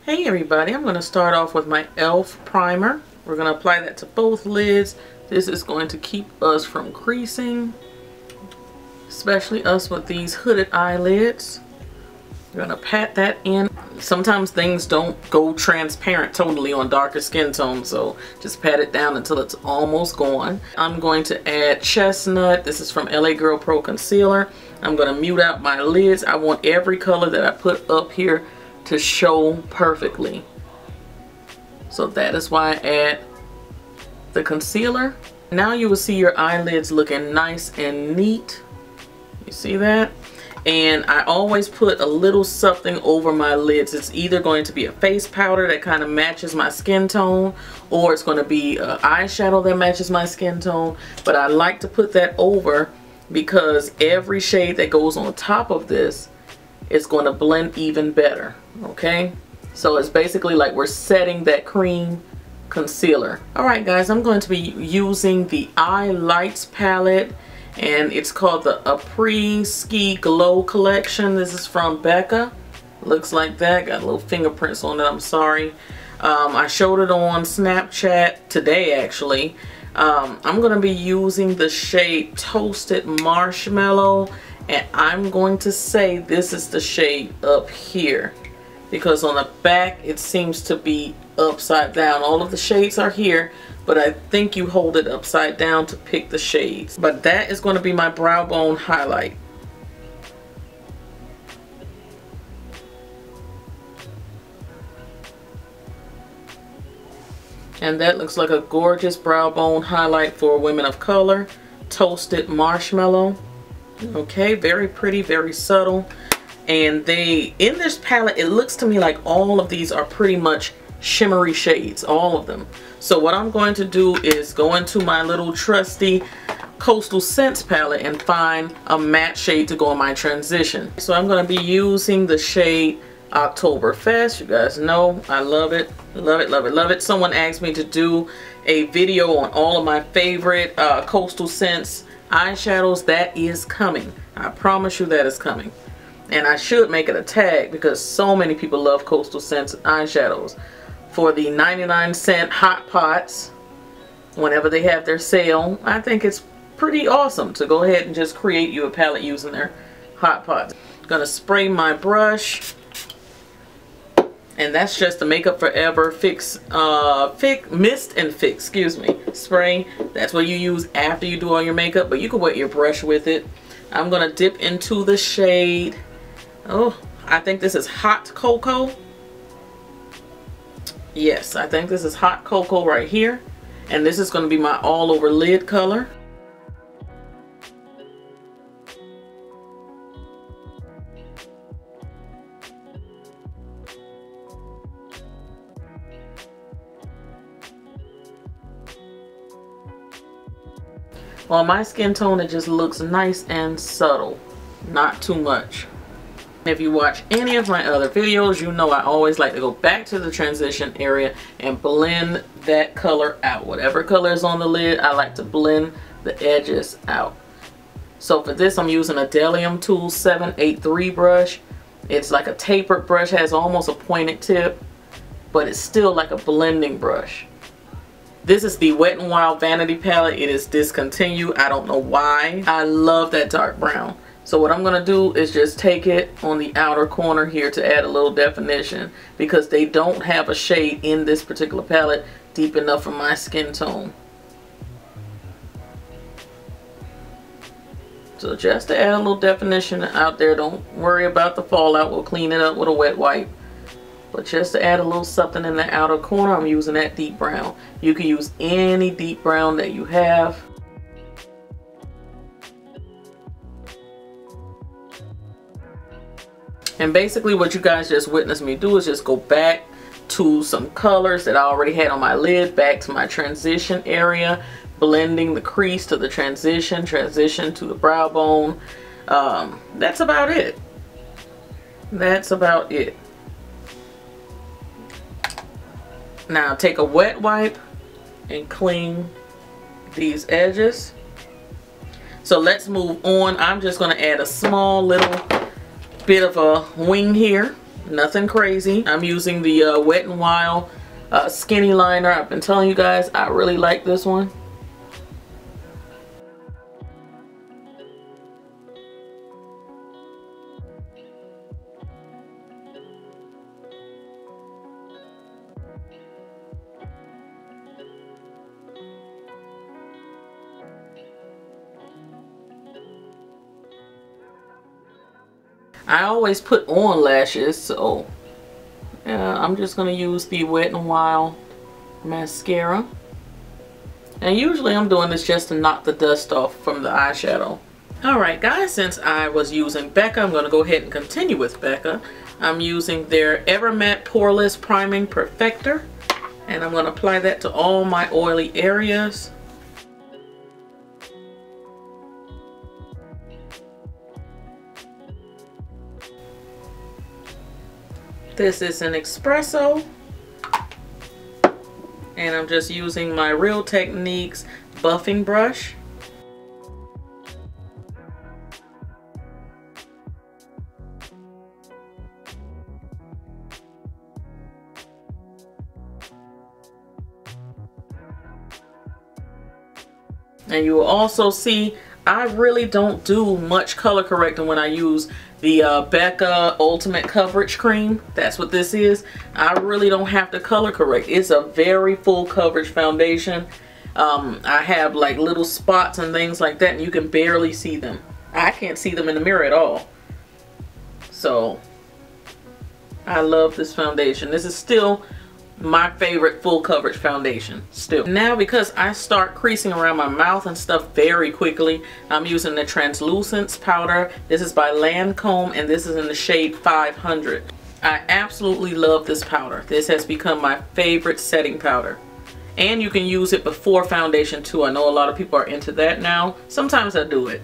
Hey everybody, I'm going to start off with my e.l.f. primer. We're going to apply that to both lids. This is going to keep us from creasing, especially us with these hooded eyelids. We're going to pat that in. Sometimes things don't go transparent totally on darker skin tones, so just pat it down until it's almost gone. I'm going to add Chestnut. This is from LA Girl Pro Concealer. I'm going to mute out my lids. I want every color that I put up here to show perfectly. So that is why I add the concealer. Now you will see your eyelids looking nice and neat. You see that? And I always put a little something over my lids. It's either going to be a face powder that kind of matches my skin tone, or it's going to be an eyeshadow that matches my skin tone. But I like to put that over because every shade that goes on top of this is going to blend even better. Okay, so it's basically like we're setting that cream concealer. Alright guys, I'm going to be using the Eyelids palette, and it's called the Après Ski Glow Collection. This is from Becca. Looks like that. Got little fingerprints on it. I'm sorry. I showed it on Snapchat today actually. I'm going to be using the shade Toasted Marshmallow, and I'm going to say this is the shade up here, because on the back it seems to be upside down. All of the shades are here, but I think you hold it upside down to pick the shades. But that is going to be my brow bone highlight. And that looks like a gorgeous brow bone highlight for women of color. Toasted Marshmallow. Okay, very pretty, very subtle. And in this palette, it looks to me like all of these are pretty much shimmery shades, all of them. So what I'm going to do is go into my little trusty Coastal Scents palette and find a matte shade to go in my transition. So I'm going to be using the shade Oktoberfest. You guys know I love it, love it, love it, love it. Someone asked me to do a video on all of my favorite Coastal Scents eyeshadows. That is coming. I promise you that is coming. And I should make it a tag because so many people love Coastal Scents eyeshadows. For the 99-cent Hot Pots, whenever they have their sale, I think it's pretty awesome to go ahead and just create you a palette using their Hot Pots. I'm going to spray my brush. And that's just the Makeup Forever Mist and Fix, excuse me, spray. That's what you use after you do all your makeup, but you can wet your brush with it. I'm going to dip into the shade. Oh, I think this is Hot Cocoa. Yes, I think this is Hot Cocoa right here. And this is going to be my all over lid color. On my skin tone, it just looks nice and subtle, not too much. If you watch any of my other videos, you know I always like to go back to the transition area and blend that color out. Whatever color is on the lid, I like to blend the edges out. So for this, I'm using a Delium Tool 783 brush. It's like a tapered brush, has almost a pointed tip, but it's still like a blending brush. This is the Wet n Wild Vanity Palette. It is discontinued. I don't know why. I love that dark brown. So what I'm going to do is just take it on the outer corner here to add a little definition, because they don't have a shade in this particular palette deep enough for my skin tone. So just to add a little definition out there, don't worry about the fallout. We'll clean it up with a wet wipe. But just to add a little something in the outer corner, I'm using that deep brown. You can use any deep brown that you have. And basically what you guys just witnessed me do is just go back to some colors that I already had on my lid, back to my transition area, blending the crease to the transition to the brow bone. That's about it. That's about it. Now take a wet wipe and clean these edges. So let's move on. I'm just going to add a small little bit of a wing here. Nothing crazy. I'm using the Wet n Wild skinny liner. I've been telling you guys I really like this one. I always put on lashes, so yeah, I'm just going to use the Wet n Wild mascara. And usually I'm doing this just to knock the dust off from the eyeshadow. Alright guys, since I was using Becca, I'm going to go ahead and continue with Becca. I'm using their Ever Matte Poreless Priming Perfector. And I'm going to apply that to all my oily areas. This is an espresso, and I'm just using my Real Techniques buffing brush. And you will also see I really don't do much color correcting when I use the Becca Ultimate Coverage Cream. That's what this is. I really don't have to color correct. It's a very full coverage foundation. I have like little spots and things like that, and you can barely see them. I can't see them in the mirror at all. So I love this foundation. This is still my favorite full coverage foundation still. Now, because I start creasing around my mouth and stuff very quickly, I'm using the Translucence powder. This is by Lancome, and this is in the shade 500. I absolutely love this powder. This has become my favorite setting powder. And you can use it before foundation too. I know a lot of people are into that now. Sometimes I do it.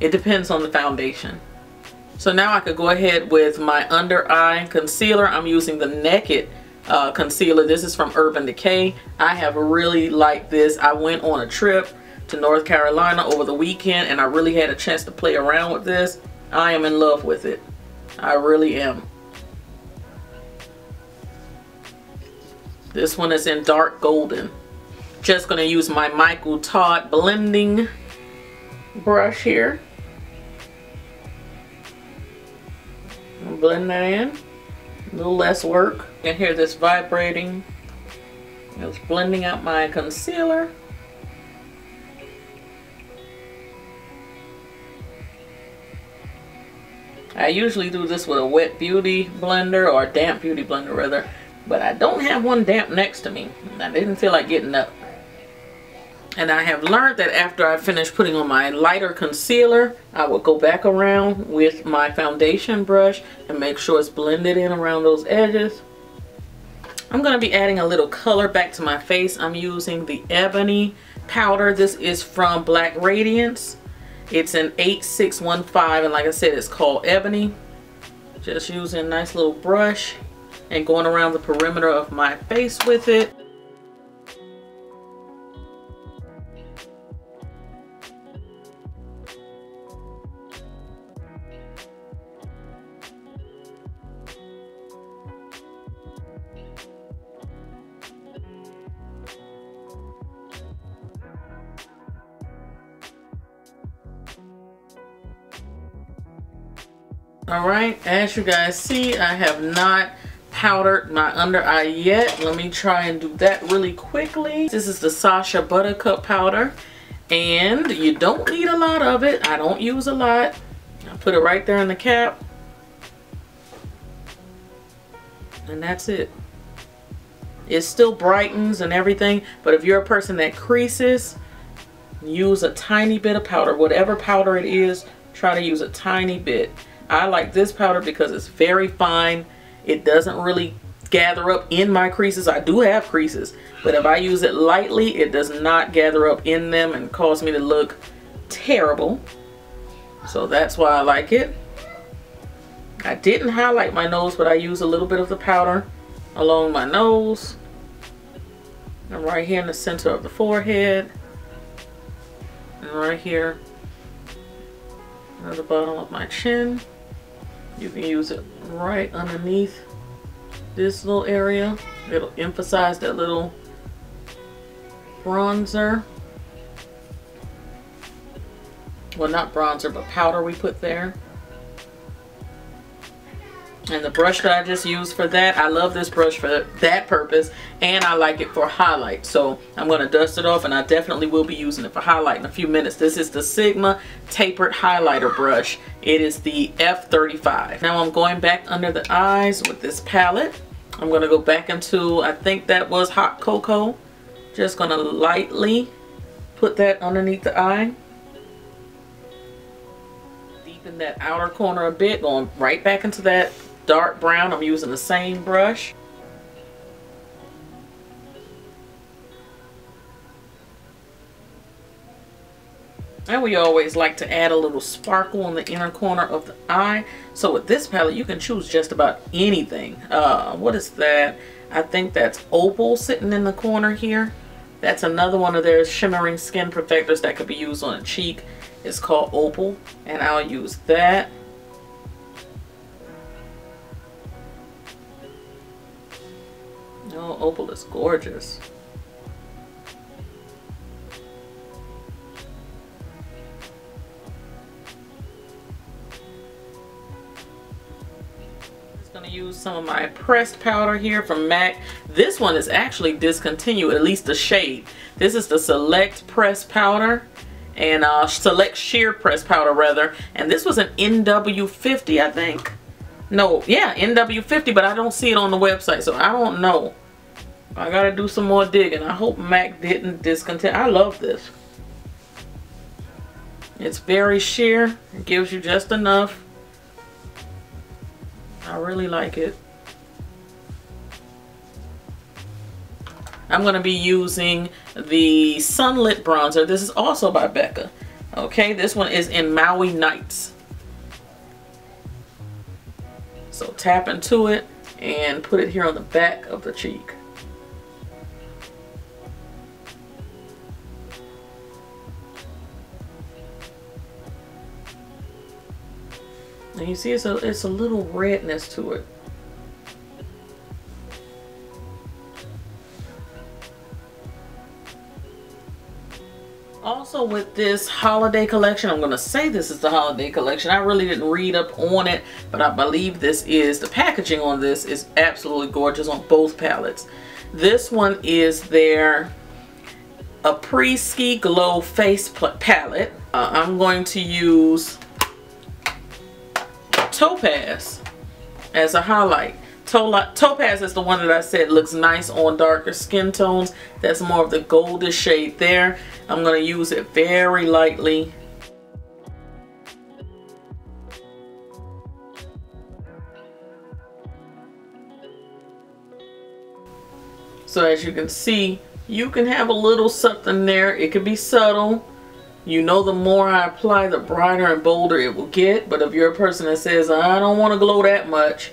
It depends on the foundation. So now I could go ahead with my under eye concealer. I'm using the Naked concealer. This is from Urban Decay. I have really liked this. I went on a trip to North Carolina over the weekend, and I really had a chance to play around with this. I am in love with it. I really am. This one is in dark golden. Just gonna use my Michael Todd blending brush here. I'll blend that in. A little less work. You can hear this vibrating. It's blending out my concealer. I usually do this with a wet beauty blender, or a damp beauty blender rather, but I don't have one damp next to me. I didn't feel like getting up. And I have learned that after I finish putting on my lighter concealer, I will go back around with my foundation brush and make sure it's blended in around those edges. I'm going to be adding a little color back to my face. I'm using the Ebony powder. This is from Black Radiance. It's an 8615, and like I said, it's called Ebony. Just using a nice little brush and going around the perimeter of my face with it. Alright, as you guys see, I have not powdered my under eye yet. Let me try and do that really quickly. This is the Sacha Buttercup powder, and you don't need a lot of it. I don't use a lot. I put it right there in the cap, and that's it. It still brightens and everything, but if you're a person that creases, use a tiny bit of powder. Whatever powder it is, try to use a tiny bit. I like this powder because it's very fine. It doesn't really gather up in my creases. I do have creases, but if I use it lightly, it does not gather up in them and cause me to look terrible. So that's why I like it. I didn't highlight my nose, but I use a little bit of the powder along my nose and right here in the center of the forehead, and right here at the bottom of my chin. You can use it right underneath this little area. It'll emphasize that little bronzer. Well, not bronzer, but powder we put there. And the brush that I just used for that, I love this brush for that purpose, and I like it for highlight. So I'm going to dust it off, and I definitely will be using it for highlight in a few minutes. This is the Sigma Tapered Highlighter Brush. It is the F35. Now I'm going back under the eyes with this palette. I'm going to go back into, I think that was Hot Cocoa. Just going to lightly put that underneath the eye. Deepen that outer corner a bit, going right back into that dark brown. I'm using the same brush. And we always like to add a little sparkle in the inner corner of the eye. So with this palette, you can choose just about anything. What is that? I think that's Opal sitting in the corner here. That's another one of their shimmering skin perfectors that could be used on a cheek. It's called Opal, and I'll use that. Oh, Opal is gorgeous. Going to use some of my pressed powder here from MAC. This one is actually discontinued, at least the shade. This is the Select Pressed Powder, and Select Sheer Pressed Powder rather, and this was an NW50, I think. No, yeah, NW50, but I don't see it on the website, so I don't know. I gotta do some more digging. I hope MAC didn't discontinue. I love this. It's very sheer. It gives you just enough. I really like it. I'm going to be using the Sunlit Bronzer. This is also by Becca. Okay, this one is in Maui Nights. So tap into it and put it here on the back of the cheek. And you see it's a little redness to it. Also with this holiday collection, I'm going to say this is the holiday collection. I really didn't read up on it, but I believe this is, the packaging on this is absolutely gorgeous on both palettes. This one is their Après Ski Glow Face Palette. I'm going to use Topaz as a highlight. Topaz is the one that I said looks nice on darker skin tones. That's more of the goldish shade there. I'm going to use it very lightly. So as you can see, you can have a little something there. It could be subtle. You know, the more I apply, the brighter and bolder it will get. But if you're a person that says, I don't want to glow that much,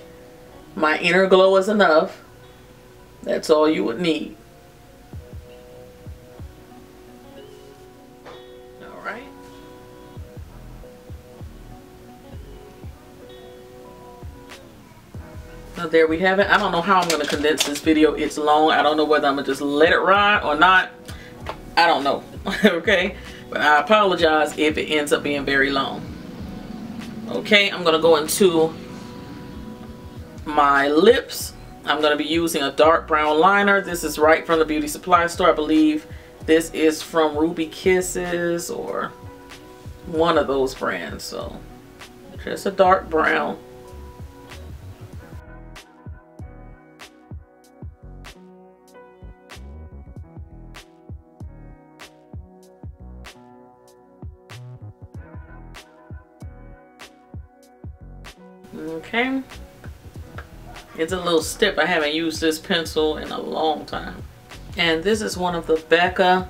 my inner glow is enough, that's all you would need. Alright. So there we have it. I don't know how I'm going to condense this video. It's long. I don't know whether I'm going to just let it ride or not. I don't know. Okay. But I apologize if it ends up being very long. Okay, I'm going to go into my lips. I'm going to be using a dark brown liner. This is right from the beauty supply store. I believe this is from Ruby Kisses or one of those brands. So just a dark brown. Okay, it's a little stiff. I haven't used this pencil in a long time. And this is one of the Becca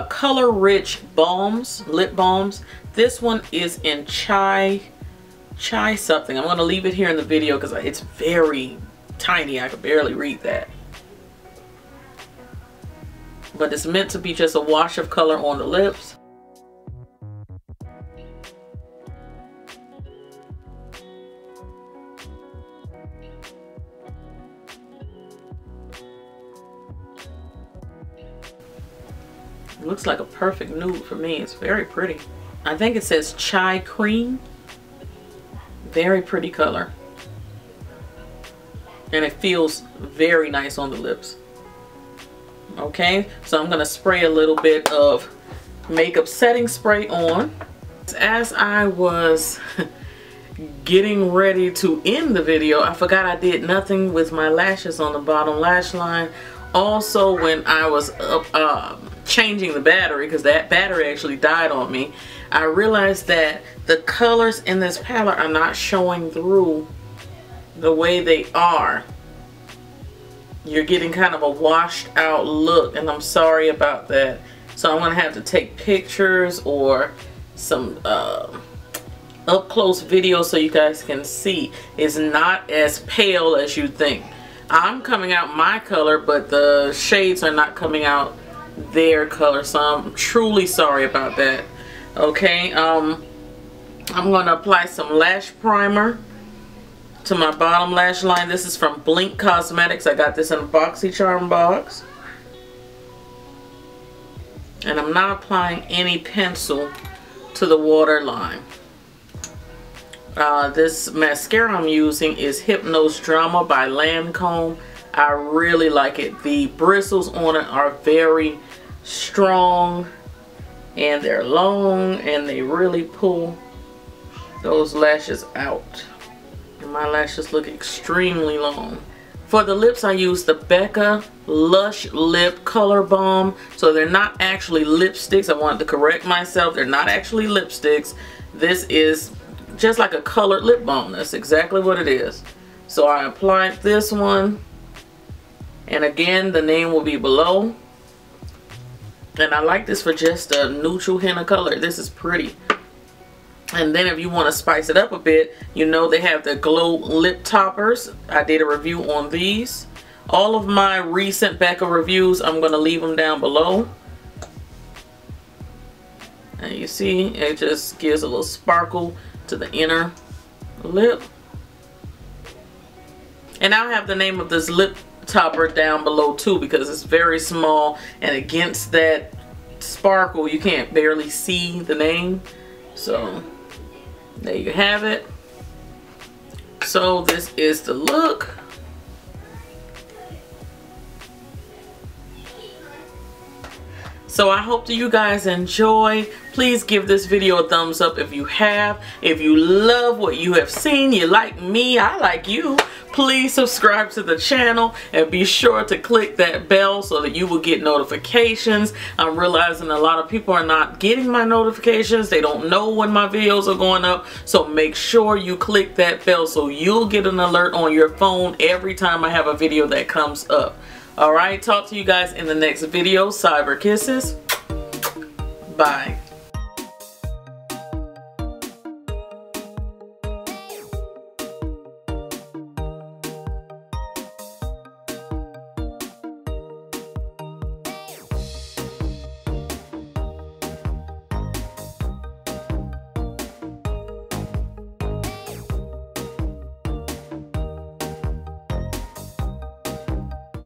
Color Rich Balms, lip balms. This one is in chai something. I'm going to leave it here in the video because it's very tiny. I could barely read that. But it's meant to be just a wash of color on the lips. It looks like a perfect nude for me. It's very pretty. I think it says chai cream. Very pretty color. And it feels very nice on the lips. Okay, so I'm going to spray a little bit of makeup setting spray on. As I was getting ready to end the video, I forgot I did nothing with my lashes on the bottom lash line. Also, when I was changing the battery, because that battery actually died on me, I realized that the colors in this palette are not showing through the way they are. You're getting kind of a washed out look, and I'm sorry about that. So I'm going to have to take pictures or some up close video so you guys can see. It's not as pale as you think. I'm coming out my color, but the shades are not coming out their color, so I'm truly sorry about that. Okay, I'm going to apply some lash primer to my bottom lash line. This is from Becca Cosmetics. I got this in a BoxyCharm box. And I'm not applying any pencil to the waterline. This mascara I'm using is Hypnose Drama by Lancome. I really like it. The bristles on it are very strong and they're long and they really pull those lashes out. And my lashes look extremely long. For the lips, I use the Becca Lush Lip Color Balm. So they're not actually lipsticks. I wanted to correct myself. They're not actually lipsticks. This is just like a colored lip balm. That's exactly what it is. So I applied this one. And again, the name will be below. And I like this for just a neutral hint of color. This is pretty. And then if you want to spice it up a bit, you know they have the Glow Lip Toppers. I did a review on these. All of my recent Becca reviews, I'm going to leave them down below. And you see, it just gives a little sparkle to the inner lip. And I'll have the name of this lip topper down below too, because it's very small and against that sparkle you can't barely see the name. So there you have it. So this is the look. So I hope that you guys enjoy. Please give this video a thumbs up if you have. If you love what you have seen, you like me, I like you, please subscribe to the channel and be sure to click that bell so that you will get notifications. I'm realizing a lot of people are not getting my notifications. They don't know when my videos are going up. So make sure you click that bell so you'll get an alert on your phone every time I have a video that comes up. Alright, talk to you guys in the next video. Cyber kisses. Bye.